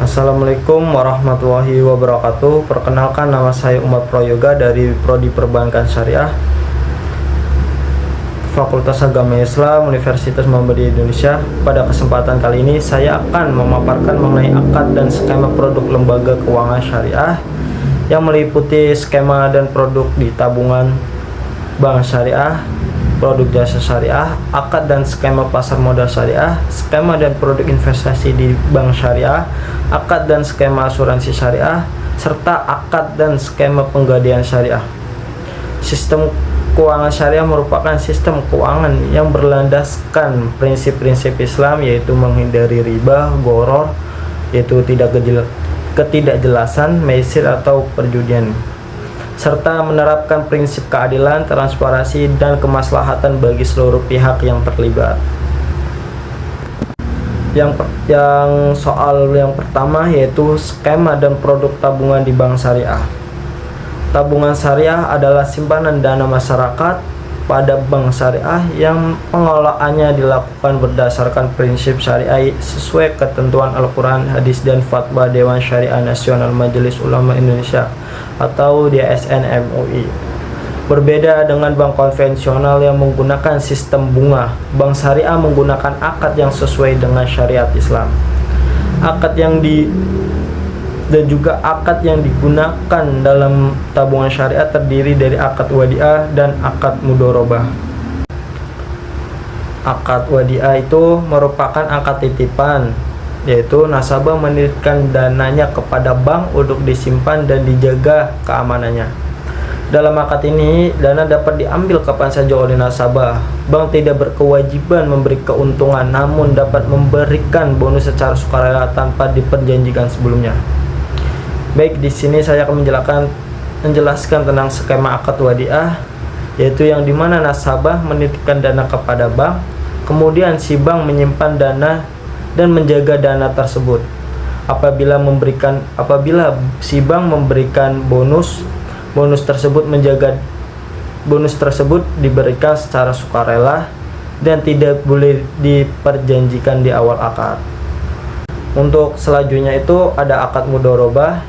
Assalamualaikum warahmatullahi wabarakatuh. Perkenalkan, nama saya Umar Prayoga dari Prodi Perbankan Syariah, Fakultas Agama Islam, Universitas Muhammadiyah Indonesia. Pada kesempatan kali ini saya akan memaparkan mengenai akad dan skema produk lembaga keuangan syariah yang meliputi skema dan produk di tabungan bank syariah, produk jasa syariah, akad dan skema pasar modal syariah, skema dan produk investasi di bank syariah, akad dan skema asuransi syariah, serta akad dan skema penggadaian syariah. Sistem keuangan syariah merupakan sistem keuangan yang berlandaskan prinsip-prinsip Islam, yaitu menghindari riba, gharar, yaitu ketidakjelasan, maisir atau perjudian, serta menerapkan prinsip keadilan, transparansi, dan kemaslahatan bagi seluruh pihak yang terlibat. Soal yang pertama yaitu skema dan produk tabungan di bank syariah. Tabungan syariah adalah simpanan dana masyarakat pada bank syariah yang pengelolaannya dilakukan berdasarkan prinsip syariah sesuai ketentuan Al-Quran, hadis, dan fatwa Dewan Syariah Nasional Majelis Ulama Indonesia atau DSN MUI. Berbeda dengan bank konvensional yang menggunakan sistem bunga, bank syariah menggunakan akad yang sesuai dengan syariat Islam. Akad yang digunakan dalam tabungan syariah terdiri dari akad wadiah dan akad mudharabah. Akad wadiah itu merupakan akad titipan, yaitu nasabah menitipkan dananya kepada bank untuk disimpan dan dijaga keamanannya. Dalam akad ini, dana dapat diambil kapan saja oleh nasabah. Bank tidak berkewajiban memberi keuntungan, namun dapat memberikan bonus secara sukarela tanpa diperjanjikan sebelumnya. Baik, di sini saya akan menjelaskan tentang skema akad wadiah, yaitu yang dimana nasabah menitipkan dana kepada bank, kemudian si bank menyimpan dana dan menjaga dana tersebut. Apabila si bank memberikan bonus tersebut diberikan secara sukarela dan tidak boleh diperjanjikan di awal akad. Untuk selanjutnya itu ada akad mudharabah.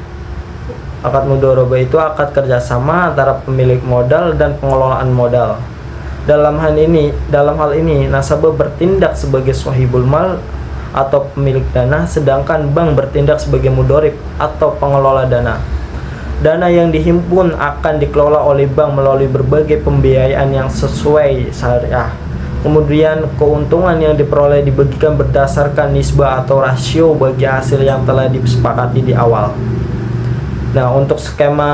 Akad mudharabah itu akad kerjasama antara pemilik modal dan pengelolaan modal. Dalam hal ini nasabah bertindak sebagai sahibul mal atau pemilik dana, sedangkan bank bertindak sebagai mudharib atau pengelola dana. Dana yang dihimpun akan dikelola oleh bank melalui berbagai pembiayaan yang sesuai syariah. Kemudian keuntungan yang diperoleh dibagikan berdasarkan nisbah atau rasio bagi hasil yang telah disepakati di awal. Nah, untuk skema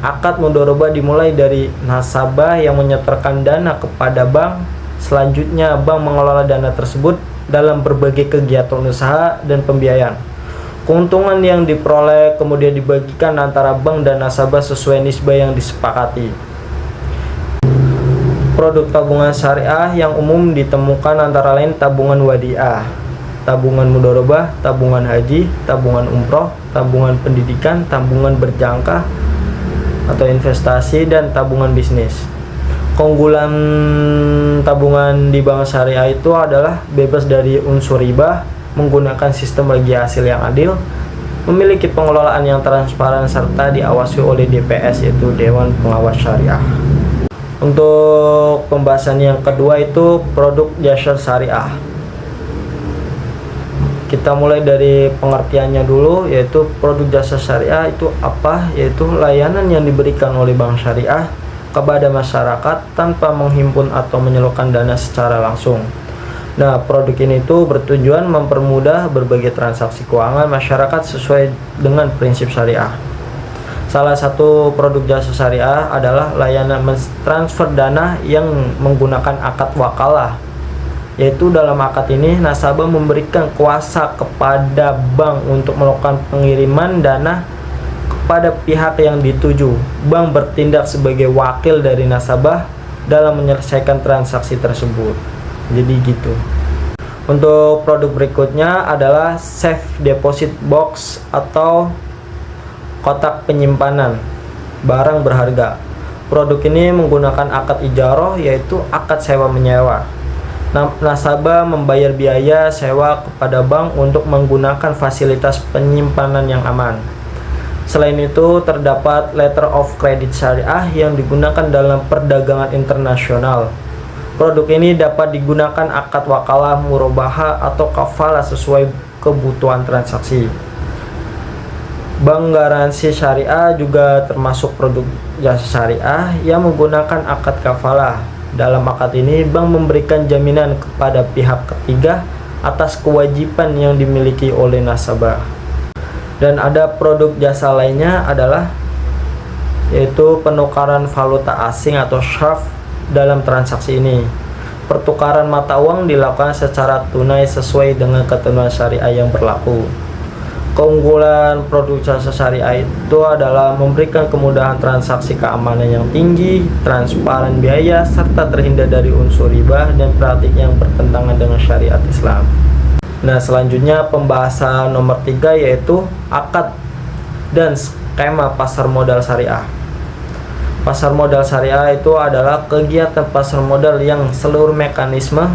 akad mudharabah dimulai dari nasabah yang menyetorkan dana kepada bank. Selanjutnya bank mengelola dana tersebut dalam berbagai kegiatan usaha dan pembiayaan. Keuntungan yang diperoleh kemudian dibagikan antara bank dan nasabah sesuai nisbah yang disepakati. Produk tabungan syariah yang umum ditemukan antara lain tabungan wadiah, tabungan mudharabah, tabungan haji, tabungan umroh, tabungan pendidikan, tabungan berjangka atau investasi, dan tabungan bisnis. Keunggulan tabungan di bank syariah itu adalah bebas dari unsur riba, menggunakan sistem bagi hasil yang adil, memiliki pengelolaan yang transparan, serta diawasi oleh DPS, yaitu Dewan Pengawas Syariah. Untuk pembahasan yang kedua itu produk jasa syariah. Kita mulai dari pengertiannya dulu, yaitu produk jasa syariah itu apa? Yaitu layanan yang diberikan oleh bank syariah kepada masyarakat tanpa menghimpun atau menyalurkan dana secara langsung. Nah, produk ini itu bertujuan mempermudah berbagai transaksi keuangan masyarakat sesuai dengan prinsip syariah. Salah satu produk jasa syariah adalah layanan transfer dana yang menggunakan akad wakalah, yaitu dalam akad ini nasabah memberikan kuasa kepada bank untuk melakukan pengiriman dana kepada pihak yang dituju. Bank bertindak sebagai wakil dari nasabah dalam menyelesaikan transaksi tersebut. Jadi gitu. Untuk produk berikutnya adalah safe deposit box atau kotak penyimpanan barang berharga. Produk ini menggunakan akad ijarah, yaitu akad sewa menyewa. Nasabah membayar biaya sewa kepada bank untuk menggunakan fasilitas penyimpanan yang aman. Selain itu, terdapat letter of credit syariah yang digunakan dalam perdagangan internasional. Produk ini dapat digunakan akad wakalah, murabahah, atau kafalah sesuai kebutuhan transaksi. Bank garansi syariah juga termasuk produk jasa syariah yang menggunakan akad kafalah. Dalam akad ini, bank memberikan jaminan kepada pihak ketiga atas kewajiban yang dimiliki oleh nasabah. Dan ada produk jasa lainnya adalah yaitu penukaran valuta asing atau sharf. Dalam transaksi ini, pertukaran mata uang dilakukan secara tunai sesuai dengan ketentuan syariah yang berlaku. Keunggulan produk jasa syariah itu adalah memberikan kemudahan transaksi, keamanan yang tinggi, transparan biaya, serta terhindar dari unsur riba dan praktik yang bertentangan dengan syariat Islam. Nah, selanjutnya pembahasan nomor 3 yaitu akad dan skema pasar modal syariah. Pasar modal syariah itu adalah kegiatan pasar modal yang seluruh mekanisme,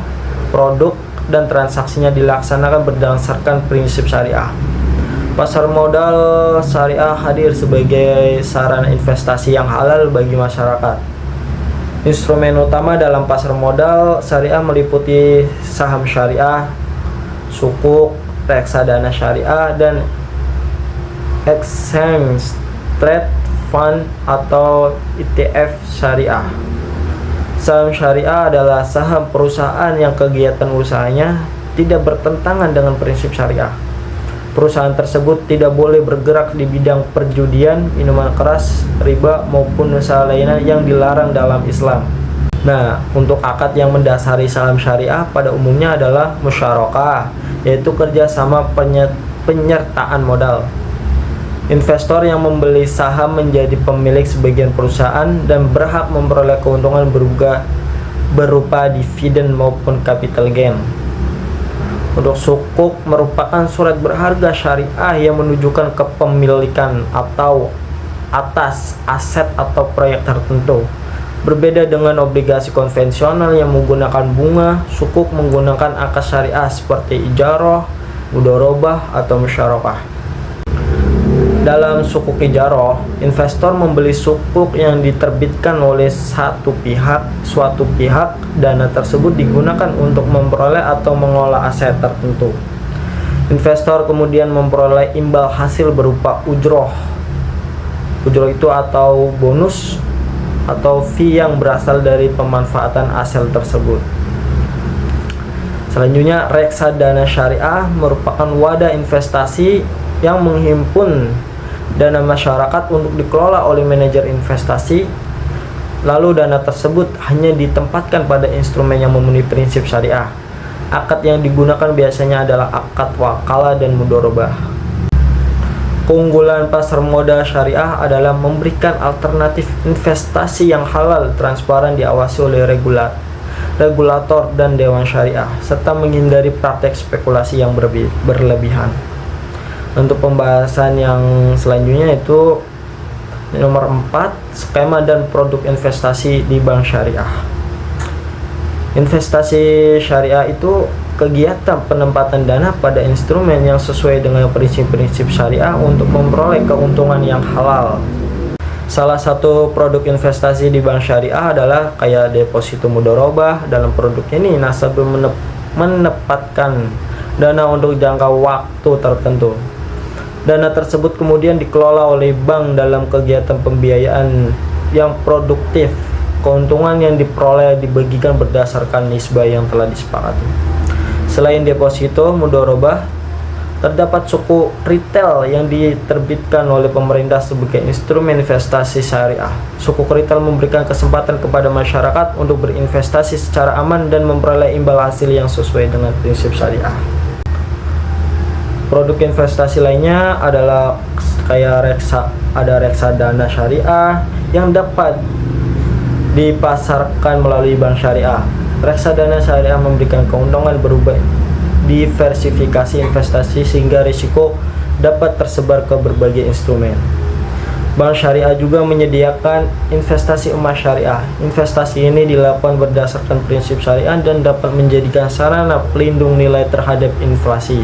produk, dan transaksinya dilaksanakan berdasarkan prinsip syariah. Pasar modal syariah hadir sebagai sarana investasi yang halal bagi masyarakat. Instrumen utama dalam pasar modal syariah meliputi saham syariah, sukuk, reksadana syariah, dan exchange trade fund atau ETF syariah. Saham syariah adalah saham perusahaan yang kegiatan usahanya tidak bertentangan dengan prinsip syariah. Perusahaan tersebut tidak boleh bergerak di bidang perjudian, minuman keras, riba, maupun usaha lainnya yang dilarang dalam Islam. Nah, untuk akad yang mendasari saham syariah pada umumnya adalah musyarakah, yaitu kerjasama penyertaan modal. Investor yang membeli saham menjadi pemilik sebagian perusahaan dan berhak memperoleh keuntungan berupa dividen maupun capital gain. Untuk sukuk merupakan surat berharga syariah yang menunjukkan kepemilikan atau atas aset atau proyek tertentu. Berbeda dengan obligasi konvensional yang menggunakan bunga, sukuk menggunakan akad syariah seperti ijarah, mudharabah, atau musyarakah. Dalam sukuk ijarah, investor membeli sukuk yang diterbitkan oleh suatu pihak. Dana tersebut digunakan untuk memperoleh atau mengolah aset tertentu. Investor kemudian memperoleh imbal hasil berupa ujroh. Ujroh itu atau bonus atau fee yang berasal dari pemanfaatan aset tersebut. Selanjutnya, reksadana syariah merupakan wadah investasi yang menghimpun dana masyarakat untuk dikelola oleh manajer investasi. Lalu dana tersebut hanya ditempatkan pada instrumen yang memenuhi prinsip syariah. Akad yang digunakan biasanya adalah akad wakalah dan mudharabah. Keunggulan pasar modal syariah adalah memberikan alternatif investasi yang halal, transparan, diawasi oleh regulator dan dewan syariah, serta menghindari praktek spekulasi yang berlebihan. Untuk pembahasan yang selanjutnya itu nomor 4, skema dan produk investasi di bank syariah. Investasi syariah itu kegiatan penempatan dana pada instrumen yang sesuai dengan prinsip-prinsip syariah untuk memperoleh keuntungan yang halal. Salah satu produk investasi di bank syariah adalah kayak deposito mudharabah. Dalam produk ini nasabah menempatkan dana untuk jangka waktu tertentu. Dana tersebut kemudian dikelola oleh bank dalam kegiatan pembiayaan yang produktif. Keuntungan yang diperoleh dibagikan berdasarkan nisbah yang telah disepakati. Selain deposito mudharabah, terdapat suku retail yang diterbitkan oleh pemerintah sebagai instrumen investasi syariah. Suku retail memberikan kesempatan kepada masyarakat untuk berinvestasi secara aman dan memperoleh imbal hasil yang sesuai dengan prinsip syariah. Produk investasi lainnya adalah kayak reksadana syariah yang dapat dipasarkan melalui bank syariah. Reksadana syariah memberikan keuntungan berupa diversifikasi investasi sehingga risiko dapat tersebar ke berbagai instrumen. Bank syariah juga menyediakan investasi emas syariah. Investasi ini dilakukan berdasarkan prinsip syariah dan dapat menjadikan sarana pelindung nilai terhadap inflasi.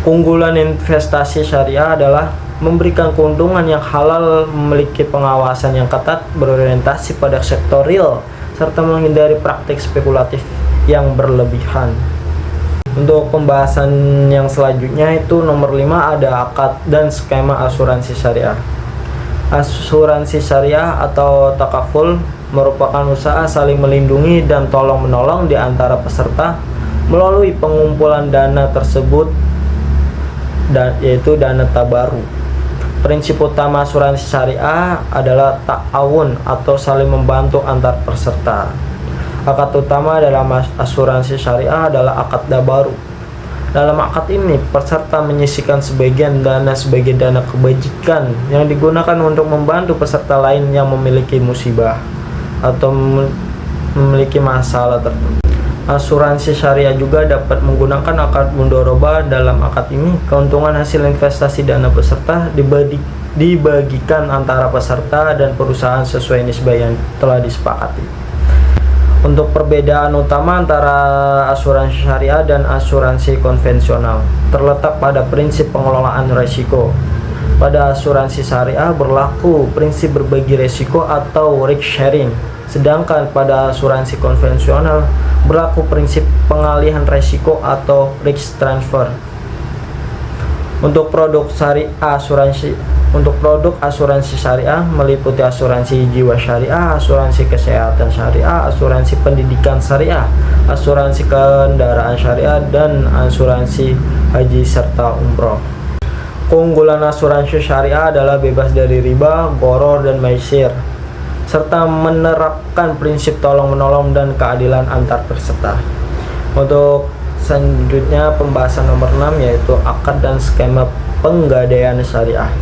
Keunggulan investasi syariah adalah memberikan keuntungan yang halal, memiliki pengawasan yang ketat, berorientasi pada sektor real, serta menghindari praktik spekulatif yang berlebihan. Untuk pembahasan yang selanjutnya itu nomor 5 ada akad dan skema asuransi syariah. Asuransi syariah atau takaful merupakan usaha saling melindungi dan tolong-menolong di antara peserta melalui pengumpulan dana tersebut, yaitu dana tabaru. Prinsip utama asuransi syariah adalah ta'awun atau saling membantu antar peserta. Akad utama dalam asuransi syariah adalah akad tabaru. Dalam akad ini, peserta menyisihkan sebagian dana sebagai dana kebajikan yang digunakan untuk membantu peserta lain yang memiliki musibah atau memiliki masalah tertentu. Asuransi syariah juga dapat menggunakan akad mudharabah. Dalam akad ini, keuntungan hasil investasi dana peserta dibagikan antara peserta dan perusahaan sesuai nisbah yang telah disepakati. Untuk perbedaan utama antara asuransi syariah dan asuransi konvensional terletak pada prinsip pengelolaan risiko. Pada asuransi syariah berlaku prinsip berbagi risiko atau risk sharing, sedangkan pada asuransi konvensional berlaku prinsip pengalihan risiko atau risk transfer. Untuk produk asuransi syariah meliputi asuransi jiwa syariah, asuransi kesehatan syariah, asuransi pendidikan syariah, asuransi kendaraan syariah, dan asuransi haji serta umroh. Keunggulan asuransi syariah adalah bebas dari riba, gharar, dan maisir, serta menerapkan prinsip tolong-menolong dan keadilan antar peserta. Untuk selanjutnya pembahasan nomor 6 yaitu akad dan skema penggadaian syariah.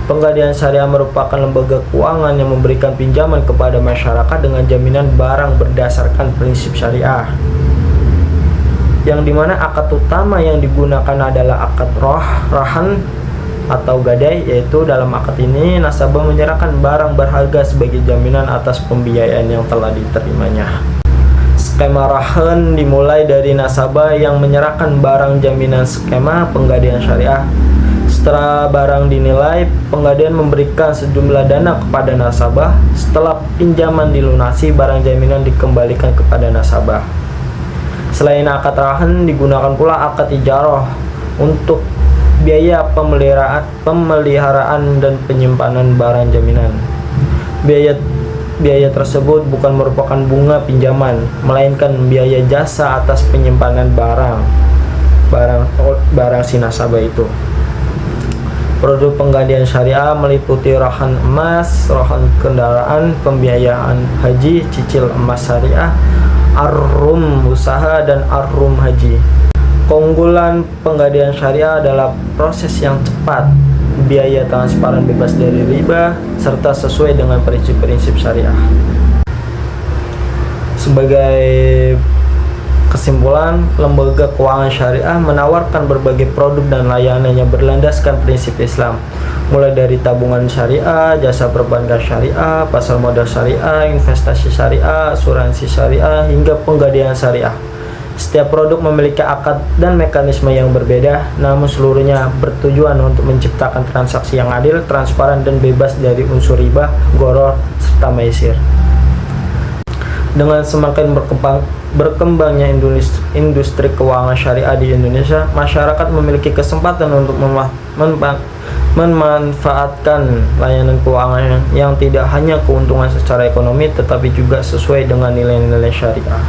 Penggadaian syariah merupakan lembaga keuangan yang memberikan pinjaman kepada masyarakat dengan jaminan barang berdasarkan prinsip syariah, yang dimana akad utama yang digunakan adalah akad rahan atau gadai, yaitu dalam akad ini nasabah menyerahkan barang berharga sebagai jaminan atas pembiayaan yang telah diterimanya. Skema rahan dimulai dari nasabah yang menyerahkan barang jaminan skema penggadaian syariah. Setelah barang dinilai, penggadaian memberikan sejumlah dana kepada nasabah. Setelah pinjaman dilunasi, barang jaminan dikembalikan kepada nasabah. Selain akad rahan, digunakan pula akad ijarah untuk biaya pemeliharaan dan penyimpanan barang jaminan. Biaya tersebut bukan merupakan bunga pinjaman, melainkan biaya jasa atas penyimpanan barang si nasabah itu. Produk penggadaian syariah meliputi rahan emas, rahan kendaraan, pembiayaan haji, cicil emas syariah, arrum usaha, dan arrum haji. Keunggulan penggadaian syariah adalah proses yang cepat, biaya transparan bebas dari riba, serta sesuai dengan prinsip-prinsip syariah. Sebagai kesimpulan, lembaga keuangan syariah menawarkan berbagai produk dan layanan yang berlandaskan prinsip Islam, mulai dari tabungan syariah, jasa perbankan syariah, pasar modal syariah, investasi syariah, asuransi syariah, hingga penggadaian syariah. Setiap produk memiliki akad dan mekanisme yang berbeda, namun seluruhnya bertujuan untuk menciptakan transaksi yang adil, transparan, dan bebas dari unsur riba, gharar, serta maisir. Dengan semakin berkembangnya industri keuangan syariah di Indonesia, masyarakat memiliki kesempatan untuk memanfaatkan layanan keuangan yang tidak hanya keuntungan secara ekonomi, tetapi juga sesuai dengan nilai-nilai syariah.